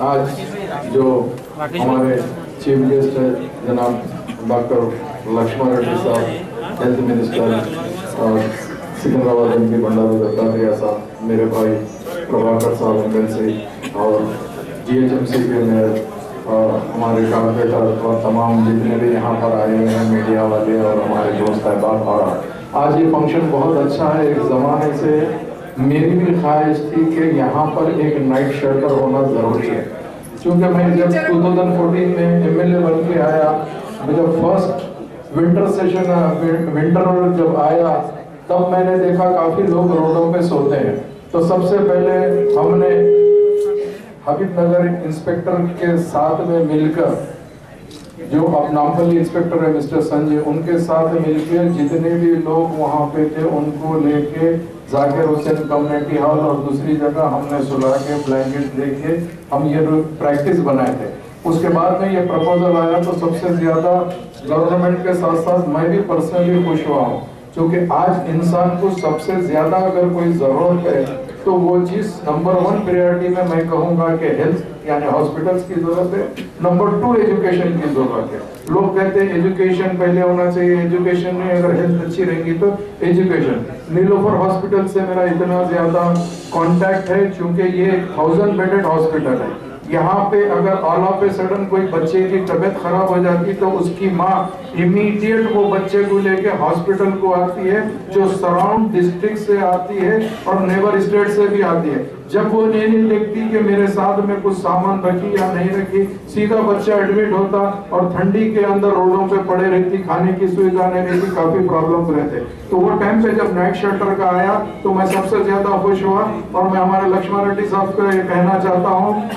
आज जो हमारे चीफ गेस्ट है जनाब डॉक्टर लक्ष्मण रेड्डी साहब, हेल्थ मिनिस्टर, और सिकंदराबाद एमपी बंडारू दत्तात्रेय साहब, मेरे भाई प्रभाकर साहब एमएलसी, और जीएचएमसी के मेयर, और हमारे कॉर्पोरेटर और तमाम जितने भी यहाँ पर आए हुए हैं मीडिया वाले और हमारे दोस्त अहबाब। और आज ये फंक्शन बहुत अच्छा है। एक ज़माने से मेरी भी ख्वाहिश थी कि यहाँ पर एक नाइट शेल्टर होना ज़रूरी है, क्योंकि मैं जब 2014 में एमएलए बन के आया, जब फर्स्ट विंटर जब आया तब मैंने देखा काफ़ी लोग रोडों पे सोते हैं। तो सबसे पहले हमने हबीबनगर इंस्पेक्टर के साथ में मिलकर, जो अब नामपल्ली इंस्पेक्टर है मिस्टर संजय, उनके साथ मिलकर जितने भी लोग वहाँ पे थे उनको लेके जाकिर हुसैन कम्युनिटी हॉल और दूसरी जगह हमने सुला के ब्लैंकेट देके हम ये प्रैक्टिस बनाए थे। उसके बाद में ये प्रपोजल आया तो सबसे ज्यादा गवर्नमेंट के साथ साथ मैं भी पर्सनली खुश हुआ हूँ, क्योंकि आज इंसान को सबसे ज्यादा अगर कोई जरूरत है तो वो चीज नंबर 1 प्रायोरिटी में मैं कहूँगा कि हेल्थ यानी हॉस्पिटल्स की जरूरत है, नंबर 2 एजुकेशन की जरूरत है। लोग कहते हैं एजुकेशन पहले होना चाहिए, एजुकेशन में अगर हेल्थ अच्छी रहेगी तो एजुकेशन। नीलोफर हॉस्पिटल से मेरा इतना ज्यादा कांटेक्ट है क्योंकि ये 1000 बेडेड हॉस्पिटल है। यहाँ पे अगर ऑल ऑफ ए सडन कोई बच्चे की तबीयत खराब हो जाती तो उसकी माँ इमीडिएट वो बच्चे को लेके हॉस्पिटल को आती है, जो सराउंड डिस्ट्रिक्ट से आती है और नेबर स्टेट से भी आती है। जब वो नहीं देखती कि मेरे साथ में कुछ सामान रखी या नहीं रखी, सीधा बच्चा एडमिट होता और ठंडी के अंदर रोडों पे पड़े रहती, खाने की सुविधा नहीं रहती, काफी प्रॉब्लम्स रहते। तो वो टाइम पे जब नाइट शेल्टर का आया तो मैं सबसे ज्यादा खुश हुआ। और मैं हमारे लक्ष्मण रेड्डी साहब को ये कहना चाहता हूँ,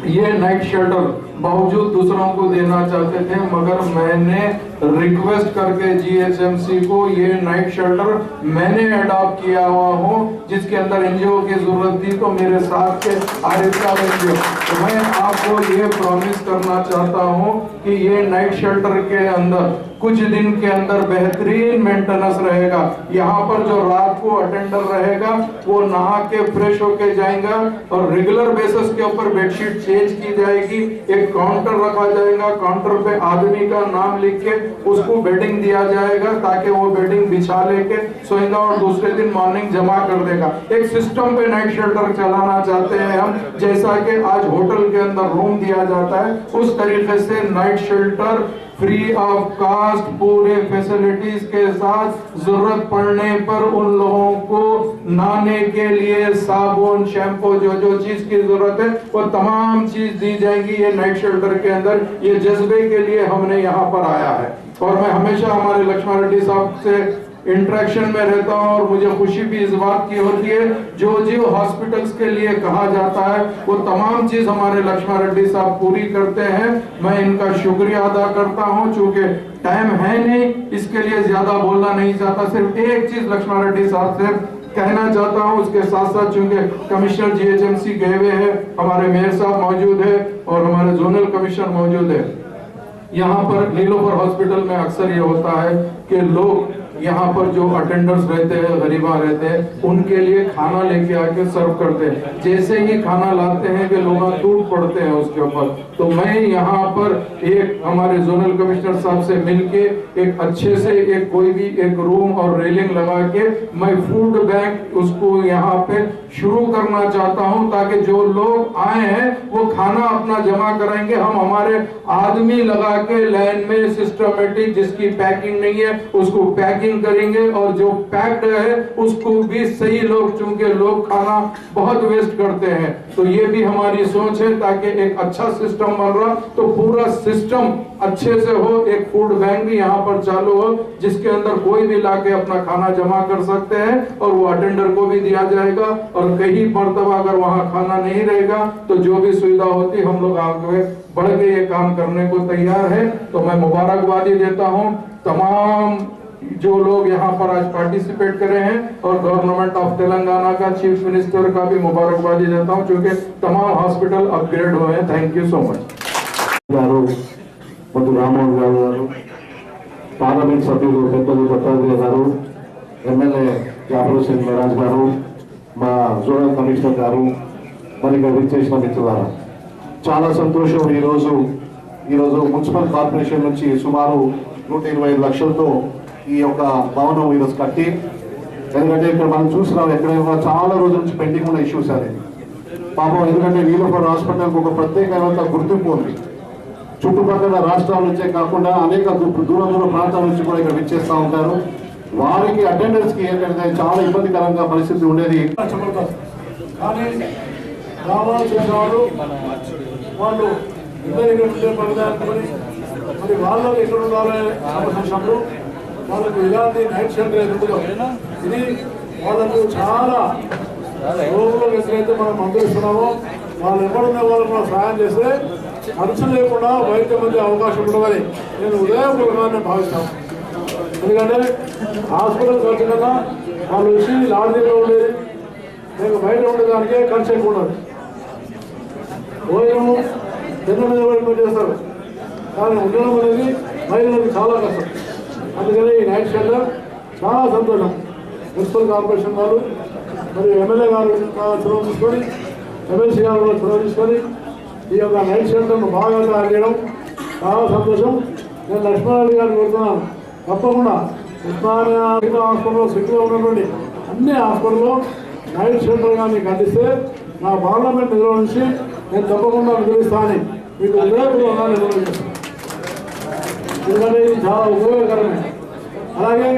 ये नाइट शेल्टर बावजूद दूसरों को देना चाहते थे, मगर मैंने रिक्वेस्ट करके जीएचएमसी को ये नाइट शेल्टर मैंने अडॉप्ट किया हुआ हूँ, जिसके अंदर एनजीओ की जरूरत थी तो मेरे साथ के एनजीओ। तो मैं आपको ये प्रॉमिस करना चाहता हूँ कि ये नाइट शेल्टर के अंदर कुछ दिन के अंदर बेहतरीन मेंटेनेंस रहेगा। यहाँ पर जो रात को अटेंडर रहेगा वो नहा के फ्रेश होके जाएगा और रेगुलर बेसिस के ऊपर बेडशीट चेंज की जाएगी। एक काउंटर रखा जाएगा, काउंटर पे आदमी का नाम लिख के उसको बेडिंग दिया जाएगा ताकि वो बेडिंग बिछा लेके सोएगा और दूसरे दिन मॉर्निंग जमा कर देगा। एक सिस्टम पे नाइट शेल्टर चलाना चाहते हैं हम, जैसा कि आज होटल के अंदर रूम दिया जाता है उस तरीके से night shelter free of cost पूरे फैसिलिटीज के साथ, जरूरत पड़ने पर उन लोगों को नहाने के लिए साबुन, शैम्पू, जो जो चीज की जरूरत है वो तमाम चीज दी जाएगी ये नाइट शेल्टर के अंदर। ये जज्बे के लिए हमने यहाँ पर आया है और मैं हमेशा हमारे लक्ष्मण रेड्डी साहब से इंटरेक्शन में रहता हूँ और मुझे खुशी भी इस बात की होती है, जो हॉस्पिटल्स के लिए कहा जाता है वो तमाम चीज हमारे लक्ष्मण रेड्डी साहब पूरी करते हैं। मैं इनका शुक्रिया अदा करता हूँ। चूंकि टाइम है नहीं, इसके लिए ज्यादा बोलना नहीं चाहता, सिर्फ एक चीज लक्ष्मण रेड्डी साहब से कहना चाहता हूँ। उसके साथ साथ चूंकि कमिश्नर जीएचएमसी गए हुए हैं, हमारे मेयर साहब मौजूद है और हमारे जोनल कमिश्नर मौजूद है। यहाँ पर नीलोफर हॉस्पिटल में अक्सर ये होता है कि लोग यहाँ पर जो अटेंडर्स रहते हैं, गरीबा रहते हैं, उनके लिए खाना लेके आके सर्व करते हैं। जैसे ही खाना लाते हैं कि लोग टूट पड़ते हैं उसके ऊपर। तो मैं यहाँ पर एक हमारे जोनल कमिश्नर साहब से मिलके एक अच्छे से एक कोई भी एक रूम और रेलिंग लगा के मैं फूड बैंक उसको यहाँ पे शुरू करना चाहता हूँ, ताकि जो लोग आए हैं वो खाना अपना जमा कराएंगे। हम हमारे आदमी लगा के लाइन में सिस्टमेटिक, जिसकी पैकिंग नहीं है उसको पैकिंग करेंगे और जो पैक्ड है उसको भी सही लोग, चूंकि लोग खाना बहुत वेस्ट करते हैं, तो ये भी हमारी सोच है ताकि एक अच्छा सिस्टम बन रहा तो पूरा सिस्टम अच्छे से हो। एक फूड बैंक भी यहाँ पर चालू हो जिसके अंदर कोई भी लाके अपना खाना जमा कर सकते हैं और वो अटेंडर को भी दिया जाएगा। और कहीं मर्तबा अगर वहाँ खाना नहीं रहेगा तो जो भी सुविधा होती हम लोग आगे बढ़ के ये काम करने को तैयार है। तो मैं मुबारकबादी देता हूँ तमाम जो लोग यहाँ पर आज पार्टिसिपेट करे हैं और गवर्नमेंट ऑफ तेलंगाना का चीफ मिनिस्टर का भी मुबारकबादी देता हूँ, क्योंकि तमाम हॉस्पिटल अपग्रेड हुए हैं। Thank you so much. Rammohan garu, parliament सभ्युలు పెద్దలు దత్తాత్రేయ గారు, ఎమ్మెల్యే జాఫర్ హుస్సేన్ మరాజ్ గారు, మా జోనల్ కమిషనర్ గారు, మరి ఇక్కడ విచ్చేసిన మిత్రులారా, చాలా సంతోషం. ఈరోజు మున్సిపల్ కార్పొరేషన్ నుంచి సుమారు 125 లక్షలతో ఈ యొక్క భవనం ఈరోజు కట్టి, ఎందుకంటే ఇక్కడ మనం చూసినాం ఎక్కడైనా చాలా రోజుల నుంచి పెండింగ్ ఉన్న ఇష్యూస్ అనేది పాపం. ఎందుకంటే నీలఫర్ హాస్పిటల్కి ఒక ప్రత్యేకమైన గుర్తింపు ఉంది. చుట్టుపక్కల రాష్ట్రాల నుంచే కాకుండా అనేక దూర ప్రాంతాల నుంచి కూడా ఇక్కడ విచ్చేస్తూ ఉంటారు. వారికి అటెండెన్స్ కి ఏంటంటే చాలా ఇబ్బందికరంగా పరిస్థితి ఉండేది. కానీ గ్రామాలు చేసేవాళ్ళు వాళ్ళు ఇద్దరు ఇక్కడ ఉండే పనిదాన్ని మరి వాళ్ళకి ఎక్కడ ఉండాలనే ఆలోచించినప్పుడు వాళ్ళకు ఇలాంటి నైట్ షెల్టర్ ఎందుకు ఇది వాళ్ళకు చాలా రోగులకు ఎక్కడైతే మనం మందులు ఇస్తున్నామో వాళ్ళు ఎవరున్న వాళ్ళు కూడా సహాయం చేస్తే ఖర్చు లేకుండా వైద్యం పొందే అవకాశం ఉండదని నేను ఉదయపూర్వకంగా భావిస్తాను. ఎందుకంటే హాస్పిటల్ ఖర్చు కన్నా వాళ్ళు వచ్చి లాడ్జీలో ఉండేది నేను బయట ఉండేదానికే ఖర్చు ఎక్కువ ఉండదు. భోజనం ఎన్నో మీద చేస్తారు, కానీ ఉండడం అనేది మహిళలకు చాలా కష్టం. అందుకని ఈ నైట్ షెల్టర్ చాలా సంతోషం. మున్సిపల్ కార్పొరేషన్ వాళ్ళు మరియు ఎమ్మెల్యే గారు చొరవ తీసుకొని, ఎమ్మెల్సీ గారు కూడా చొరవ తీసుకొని ఈ యొక్క నైట్ షెల్టర్ను బాగా తయారు చేయడం చాలా సంతోషం. నేను లక్ష్మణరెడ్డి గారిని కోరుతున్నాను, తప్పకుండా ఉస్మానియా హాస్పిటల్లో సిటీలో ఉన్నటువంటి అన్ని హాస్పిటల్లో నైట్ షెల్టర్ కానీ అందిస్తే నా పార్లమెంట్ నిధుల నుంచి నేను తప్పకుండా నిధులిస్తానని మీకు ఉదయపూర్వకంగా నిర్వహిస్తాను. ఎందుకంటే ఇది చాలా ఉపయోగకరమే. అలాగే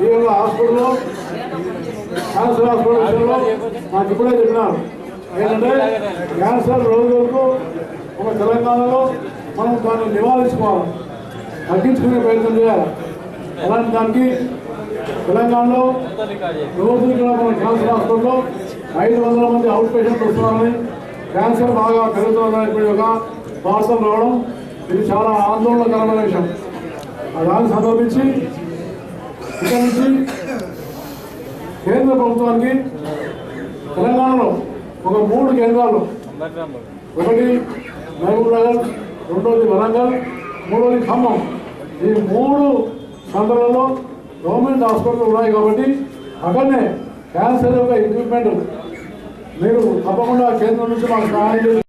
ఈ యొక్క హాస్పిటల్లో క్యాన్సర్ హాస్పిటల్ విషయంలో నాకు ఇప్పుడే చెప్పినారు ఏంటంటే క్యాన్సర్ రోగులకు ఒక తెలంగాణలో మనం దాన్ని నివారించుకోవాలి, తగ్గించుకునే ప్రయత్నం చేయాలి. అలాంటి దానికి తెలంగాణలో రోజు ఇక్కడ మన క్యాన్సర్ హాస్పిటల్లో 500 మంది అవుట్ పేషెంట్లు వస్తున్నారని, క్యాన్సర్ బాగా పెరుగుతుందని ఒక వార్తలు రావడం ఇది చాలా ఆందోళనకరమైన విషయం. దాన్ని సందర్భించి ఇక్కడి నుంచి కేంద్ర ప్రభుత్వానికి తెలంగాణలో ఒక 3 కేంద్రాలు, ఒకటి మహబూబ్ నగర్, రెండోది వరంగల్, మూడోది ఖమ్మం, ఈ 3 సందర్భాల్లో గవర్నమెంట్ హాస్పిటల్ ఉన్నాయి కాబట్టి అక్కడనే క్యాన్సర్ యొక్క ఎక్విప్మెంట్ మీరు తప్పకుండా కేంద్రం నుంచి మాకు సహాయం చేసి